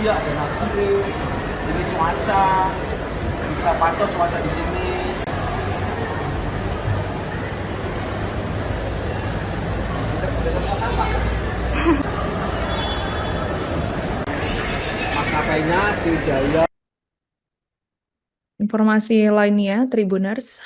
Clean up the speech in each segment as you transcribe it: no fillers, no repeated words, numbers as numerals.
biak dan akhirnya ini cuaca. Kita pantau cuaca di sini. Maskapainya Sriwijaya. Informasi lainnya, Tribuners.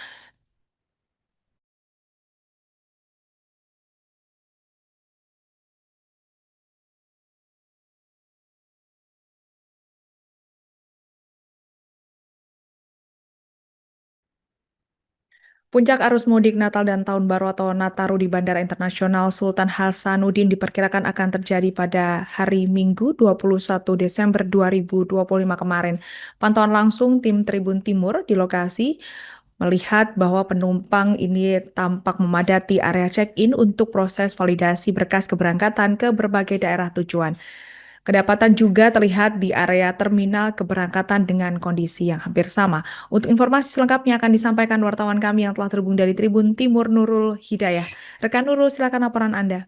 Puncak arus mudik Natal dan Tahun Baru atau Nataru di Bandara Internasional Sultan Hasanuddin diperkirakan akan terjadi pada hari Minggu 21 Desember 2025 kemarin. Pantauan langsung tim Tribun Timur di lokasi melihat bahwa penumpang ini tampak memadati area check-in untuk proses validasi berkas keberangkatan ke berbagai daerah tujuan. Kedapatan juga terlihat di area terminal keberangkatan dengan kondisi yang hampir sama. Untuk informasi selengkapnya akan disampaikan wartawan kami yang telah terhubung dari Tribun Timur, Nurul Hidayah. Rekan Nurul, silakan laporan Anda.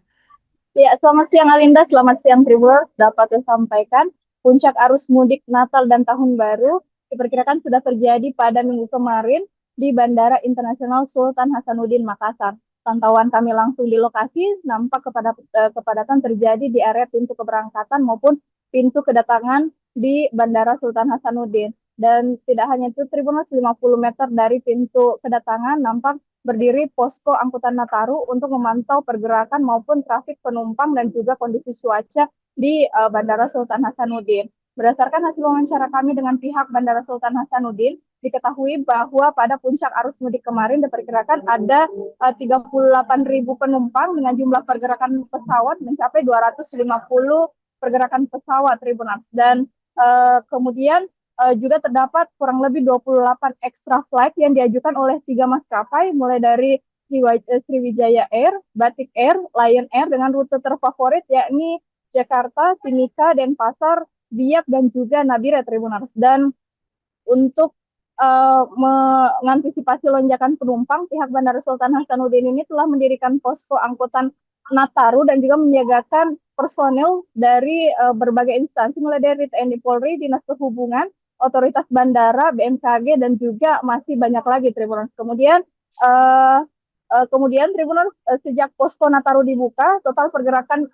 Ya, selamat siang Alinda, selamat siang Tribuners. Dapat saya sampaikan, puncak arus mudik Natal dan Tahun Baru diperkirakan sudah terjadi pada minggu kemarin di Bandara Internasional Sultan Hasanuddin Makassar. Pantauan kami langsung di lokasi, nampak kepadatan terjadi di area pintu keberangkatan maupun pintu kedatangan di Bandara Sultan Hasanuddin. Dan tidak hanya itu, Tribuners 50 meter dari pintu kedatangan nampak berdiri posko angkutan Nataru untuk memantau pergerakan maupun trafik penumpang dan juga kondisi cuaca di Bandara Sultan Hasanuddin. Berdasarkan hasil wawancara kami dengan pihak Bandara Sultan Hasanuddin, diketahui bahwa pada puncak arus mudik kemarin diperkirakan ada 38.000 penumpang dengan jumlah pergerakan pesawat mencapai 250 pergerakan pesawat Tribuners. Dan kemudian juga terdapat kurang lebih 28 extra flight yang diajukan oleh 3 maskapai, mulai dari Sriwijaya Air, Batik Air, Lion Air dengan rute terfavorit yakni Jakarta, Timika, Denpasar, Biak, dan juga Nabire Tribuners. Dan untuk mengantisipasi lonjakan penumpang, pihak Bandara Sultan Hasanuddin ini telah mendirikan posko angkutan Nataru dan juga menyiagakan personel dari berbagai instansi, mulai dari TNI Polri, Dinas Perhubungan, Otoritas Bandara, BMKG, dan juga masih banyak lagi Tribuners. Kemudian Tribuners, sejak posko Nataru dibuka, total pergerakan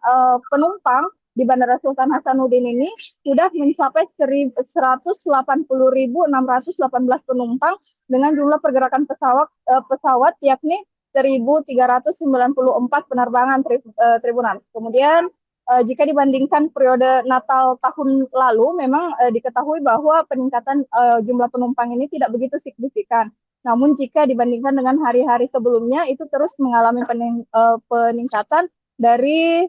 penumpang di Bandara Sultan Hasanuddin ini sudah mencapai 180.618 penumpang dengan jumlah pergerakan pesawat yakni 1.394 penerbangan Tribuners. Kemudian jika dibandingkan periode Natal tahun lalu, memang diketahui bahwa peningkatan jumlah penumpang ini tidak begitu signifikan. Namun jika dibandingkan dengan hari-hari sebelumnya, itu terus mengalami peningkatan dari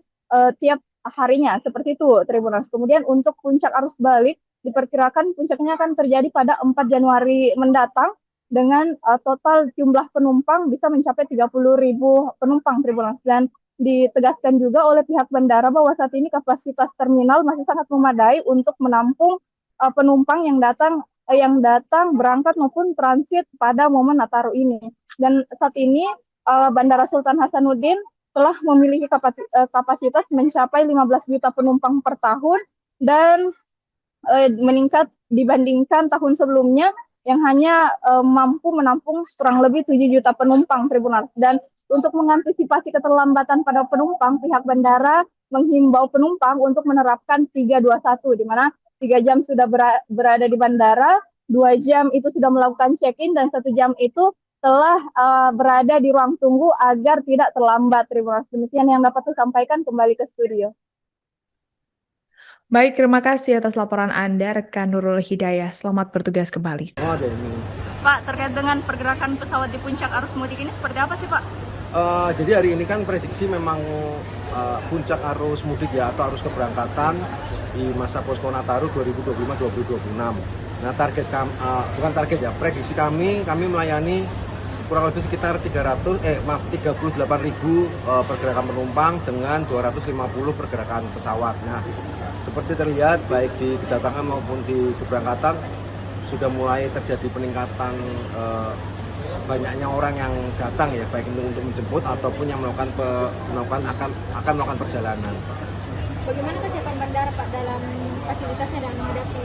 tiap harinya, seperti itu Tribuners. Kemudian untuk puncak arus balik, diperkirakan puncaknya akan terjadi pada 4 Januari mendatang, dengan total jumlah penumpang bisa mencapai 30.000 penumpang Tribuners. Dan ditegaskan juga oleh pihak bandara bahwa saat ini kapasitas terminal masih sangat memadai untuk menampung penumpang yang datang berangkat maupun transit pada momen Nataru ini. Dan saat ini Bandara Sultan Hasanuddin telah memiliki kapasitas mencapai 15 juta penumpang per tahun dan meningkat dibandingkan tahun sebelumnya yang hanya mampu menampung kurang lebih 7 juta penumpang Tribuners. Dan untuk mengantisipasi keterlambatan pada penumpang, pihak bandara menghimbau penumpang untuk menerapkan 321, di mana 3 jam sudah berada di bandara, 2 jam itu sudah melakukan check-in, dan 1 jam itu telah berada di ruang tunggu agar tidak terlambat Tribuners. Demikian yang dapat saya sampaikan, kembali ke studio. Baik, terima kasih atas laporan Anda, rekan Nurul Hidayah. Selamat bertugas kembali. Pak, terkait dengan pergerakan pesawat di puncak arus mudik ini seperti apa sih Pak? Jadi hari ini kan prediksi memang puncak arus mudik ya, atau arus keberangkatan di masa posko Nataru 2025-2026. Nah prediksi kami melayani kurang lebih sekitar 38.000 pergerakan penumpang dengan 250 pergerakan pesawat. Nah, seperti terlihat baik di kedatangan maupun di keberangkatan sudah mulai terjadi peningkatan banyaknya orang yang datang ya, baik untuk menjemput ataupun yang akan melakukan perjalanan. Bagaimana kesiapan bandara Pak dalam fasilitasnya dan menghadapi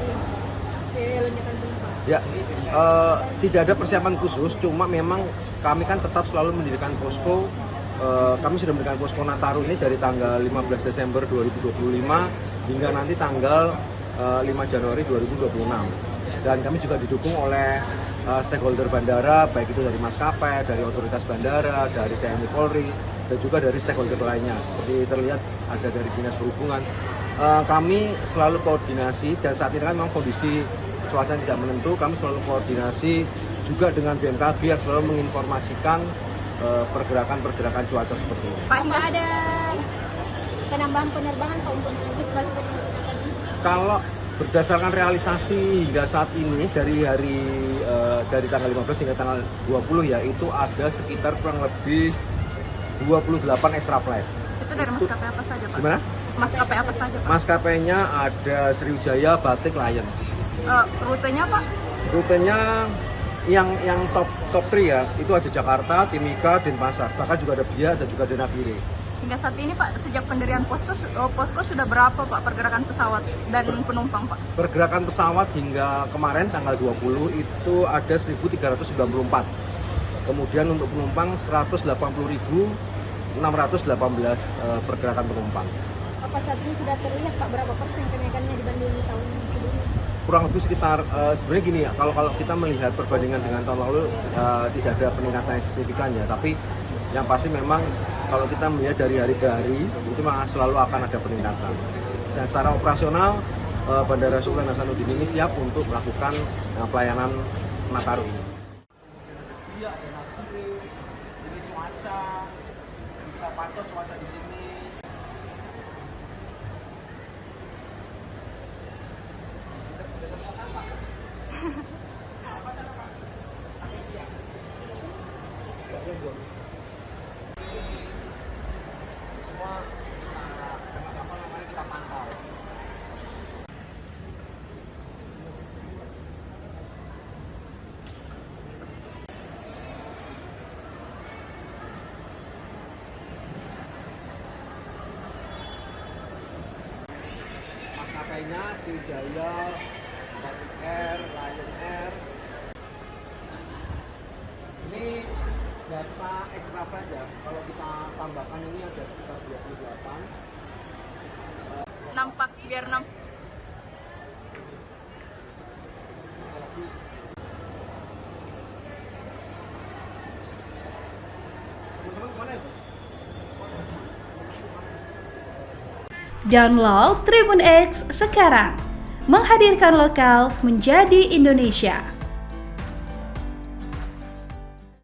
lonjakan penumpang? Ya, tidak ada persiapan khusus, cuma memang kami kan tetap selalu mendirikan posko. Kami sudah mendirikan posko Nataru ini dari tanggal 15 Desember 2025 hingga nanti tanggal 5 Januari 2026. Dan kami juga didukung oleh stakeholder bandara, baik itu dari maskapai, dari otoritas bandara, dari TNI Polri, dan juga dari stakeholder lainnya. Seperti terlihat ada dari Dinas Perhubungan. Kami selalu koordinasi, dan saat ini kan memang kondisi cuaca tidak menentu, kami selalu koordinasi juga dengan BMKG yang selalu menginformasikan pergerakan-pergerakan cuaca seperti ini. Pak, nggak ada penambahan penerbangan Pak untuk mengantisipasi peningkatan ini? Kalau berdasarkan realisasi hingga saat ini dari tanggal 15 hingga tanggal 20 ya, itu ada sekitar kurang lebih 28 extra flight. Itu dari maskapai apa saja, Pak? Gimana? Maskapai apa saja, Pak? Maskapainya ada Sriwijaya, Batik, Lion. Rutenya, Pak? Rutenya yang top 3 ya, itu ada Jakarta, Timika, Denpasar, bahkan juga ada Biak dan juga Denabire. Hingga saat ini, Pak, sejak pendirian posko sudah berapa, Pak, pergerakan pesawat dan penumpang, Pak? Pergerakan pesawat hingga kemarin tanggal 20 itu ada 1.394. Kemudian untuk penumpang 180.618 pergerakan penumpang. Apa saat ini sudah terlihat Pak berapa persen kenaikannya dibanding tahun sebelumnya? Kurang lebih sekitar sebenarnya gini ya, kalau kita melihat perbandingan dengan tahun lalu tidak ada peningkatan yang signifikan ya, tapi yang pasti memang kalau kita melihat dari hari ke hari itu memang selalu akan ada peningkatan. Dan secara operasional Bandara Sultan Hasanuddin ini siap untuk melakukan pelayanan Nataru ini. Ini cuaca, kita pantau cuaca di sini. Semua kita pantau. Maskapainya Sriwijaya, Batik Air, Lion Air. Ini data extra flight ya, kalau kita tambahkan ini ada sekitar 28. Nampak, biar Download Tribun X sekarang, menghadirkan lokal menjadi Indonesia.